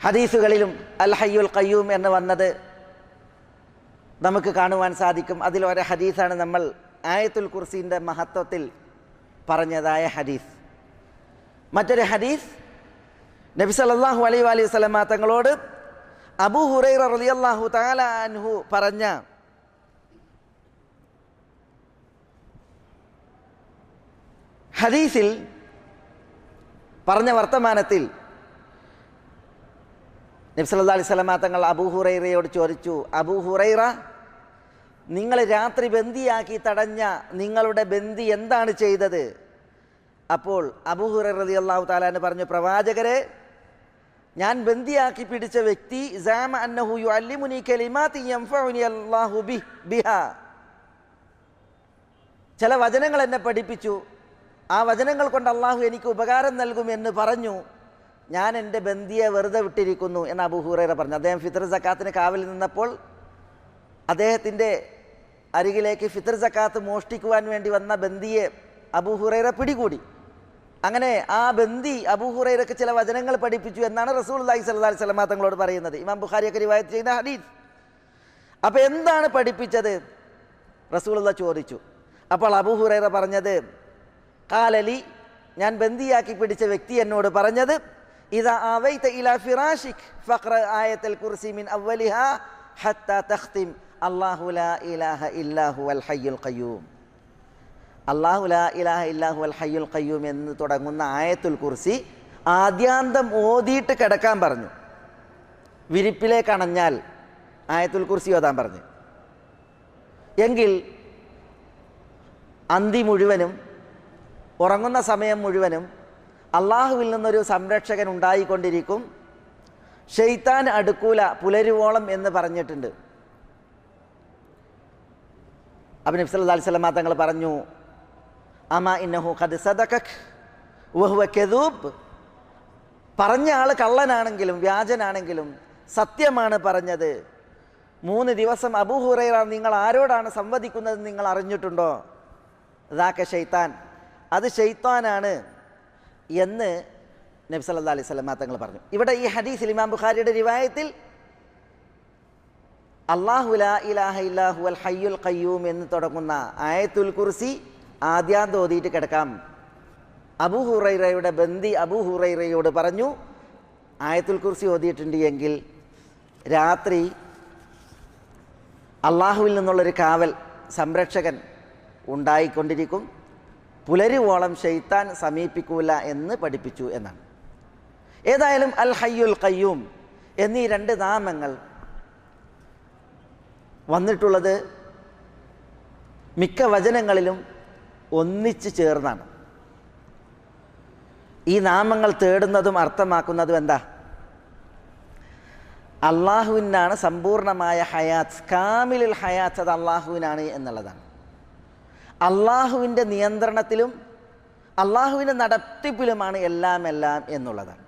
ഹദീസുകളിലും അൽ ഹയ്യുൽ ഖയ്യൂം എന്ന് വന്നത് നമുക്ക് കാണുവാൻ സാധിക്കും. അതിലൊരു ഹദീസാണ് നമ്മൾ ആയത്തുൽ കുർസിൻ്റെ മഹത്വത്തിൽ പറഞ്ഞതായ ഹദീസ്. മറ്റൊരു ഹദീസ് നബി സല്ലല്ലാഹു അലൈഹി വസല്ലമ തങ്ങളോട് അബൂ ഹുറൈറ റളിയല്ലാഹു തആല അൻഹു പറഞ്ഞ ഹദീസിൽ പറഞ്ഞ വർത്തമാനത്തിൽ നബി സല്ലല്ലാഹു അലൈഹി വസല്ലമ തങ്ങൾ അബൂ ഹുറൈറയോട് ചോദിച്ചു, അബൂ ഹുറൈറ, നിങ്ങൾ രാത്രി ബന്ദിയാക്കി തടഞ്ഞ നിങ്ങളുടെ ബന്ദി എന്താണ് ചെയ്തത്? അപ്പോൾ അബൂ ഹുറൈറ റളിയല്ലാഹു തആല അൻഹു പറഞ്ഞു, പ്രവാചകരെ, ഞാൻ ബന്ദിയാക്കി പിടിച്ച വ്യക്തി സഅമ അന്നഹു യുഅല്ലിമുനി കലിമാതി യൻഫഉനി അല്ലാഹു ബിഹാ, ചില വചനങ്ങൾ എന്നെ പഠിപ്പിച്ചു, ആ വചനങ്ങൾ കൊണ്ട് അള്ളാഹു എനിക്ക് ഉപകാരം നൽകുമെന്ന് പറഞ്ഞു. ഞാൻ എൻ്റെ ബന്ദിയെ വെറുതെ വിട്ടിരിക്കുന്നു എന്ന് അബൂ ഹുറൈറ പറഞ്ഞു. അദ്ദേഹം ഫിത്ർ സക്കാത്തിന് കാവലിൽ നിന്നപ്പോൾ അദ്ദേഹത്തിൻ്റെ അരികിലേക്ക് ഫിത്ർ സക്കാത്ത് മോഷ്ടിക്കുവാൻ വേണ്ടി വന്ന ബന്ദിയെ അബൂ ഹുറൈറ പിടികൂടി. അങ്ങനെ ആ ബന്ദി അബൂ ഹുറൈറക്ക് ചില വചനങ്ങൾ പഠിപ്പിച്ചു എന്നാണ് റസൂലുള്ളാഹി സ്വല്ലല്ലാഹു അലൈഹി വസല്ലം തങ്ങളോട് പറയുന്നത്. ഇമാം ബുഖാരിയൊക്കെ റിവായത്ത് ചെയ്യുന്ന ഹദീസ്. അപ്പോൾ എന്താണ് പഠിപ്പിച്ചത്? റസൂലുള്ളാഹി ചോദിച്ചു. അപ്പോൾ അബൂ ഹുറൈറ പറഞ്ഞത്, ഖാലലി, ഞാൻ ബന്ദിയാക്കി പിടിച്ച വ്യക്തി എന്നോട് പറഞ്ഞത്, ഇദാ ആവൈത ഇലാ ഫിറാഷിക് ഫഖ്റ ആയത്തുൽ കുർസി മിൻ അവ്വലിഹാ ഹത്താ തഖ്തിം അല്ലാഹു ലാ ഇലാഹ ഇല്ലാ ഹുവൽ ഹയ്യുൽ ഖയ്യൂം. അല്ലാഹു ലാ ഇലാഹ ഇല്ലാ ഹുവൽ ഹയ്യുൽ ഖയ്യൂം എന്ന് തുടങ്ങുന്ന ആയത്തുൽ കുർസി ആദ്യാന്തം ഓതിയിട്ട് കിടക്കാൻ പറഞ്ഞു. വിരിപ്പിലേക്ക് അണഞ്ഞാൽ ആയത്തുൽ കുർസി ഓതാൻ പറഞ്ഞു. എങ്കിൽ അന്തി മുഴുവനും ഉറങ്ങുന്ന സമയം മുഴുവനും അള്ളാഹുവിൽ നിന്നൊരു സംരക്ഷകൻ ഉണ്ടായിക്കൊണ്ടിരിക്കും, ശൈത്താൻ അടുക്കൂല പുലരുവോളം എന്ന് പറഞ്ഞിട്ടുണ്ട്. അപ്പോൾ നബി സല്ലല്ലാഹു അലൈഹി വസല്ലം തങ്ങൾ പറഞ്ഞു, അമാ ഇന്നഹു ഖദ് സദഖക് വഹുവ കദൂബ്, പറഞ്ഞ ആൾ കള്ളനാണെങ്കിലും വ്യാജനാണെങ്കിലും സത്യമാണ് പറഞ്ഞത്. 3 ദിവസം അബൂ ഹുറൈറ, നിങ്ങൾ ആരോടാണ് സംവദിക്കുന്നത് നിങ്ങൾ അറിഞ്ഞിട്ടുണ്ടോ? ദാക ശൈത്താൻ, അത് ശൈത്താനാണ് എന്ന് നബി സല്ലല്ലാഹു അലൈഹി വസല്ലം തങ്ങൾ പറഞ്ഞു. ഇവിടെ ഈ ഹദീസിൽ ഇമാം ബുഖാരിയുടെ റിവായത്തിൽ അല്ലാഹു ലാ ഇലാഹ ഇല്ലാ ഹുവൽ ഹയ്യുൽ ഖയ്യൂം എന്ന് തുടങ്ങുന്ന ആയത്തുൽ കുർസി ആദ്യാന്തം ഓതിയിട്ട് കിടക്കാം. അബൂ ഹുറൈറയുടെ ബന്ദി അബൂ ഹുറൈറയോട് പറഞ്ഞു, ആയത്തുൽ കുർസി ഓതിയിട്ടുണ്ട് എങ്കിൽ രാത്രി അള്ളാഹുവിൽ നിന്നുള്ളൊരു കാവൽ സംരക്ഷകൻ ഉണ്ടായിക്കൊണ്ടിരിക്കും, പുലരുവോളം ശൈത്താൻ സമീപിക്കൂല എന്ന് പഠിപ്പിച്ചു എന്നാണ്. ഏതായാലും അൽ ഹയ്യുൽ ഖയ്യൂം എന്നീ 2 നാമങ്ങൾ വന്നിട്ടുള്ളത് മിക്ക വചനങ്ങളിലും ഒന്നിച്ച് ചേർന്നാണ്. ഈ നാമങ്ങൾ തേടുന്നതും അർത്ഥമാക്കുന്നതും എന്താ? അള്ളാഹുവിനാണ് സമ്പൂർണമായ ഹയാത്ത്, കാമിലുൽ ഹയാത്ത്, അത് അള്ളാഹുവിനാണ് എന്നുള്ളതാണ്. അള്ളാഹുവിൻ്റെ നിയന്ത്രണത്തിലും അള്ളാഹുവിൻ്റെ നടത്തിപ്പിലുമാണ് എല്ലാം എന്നുള്ളതാണ്.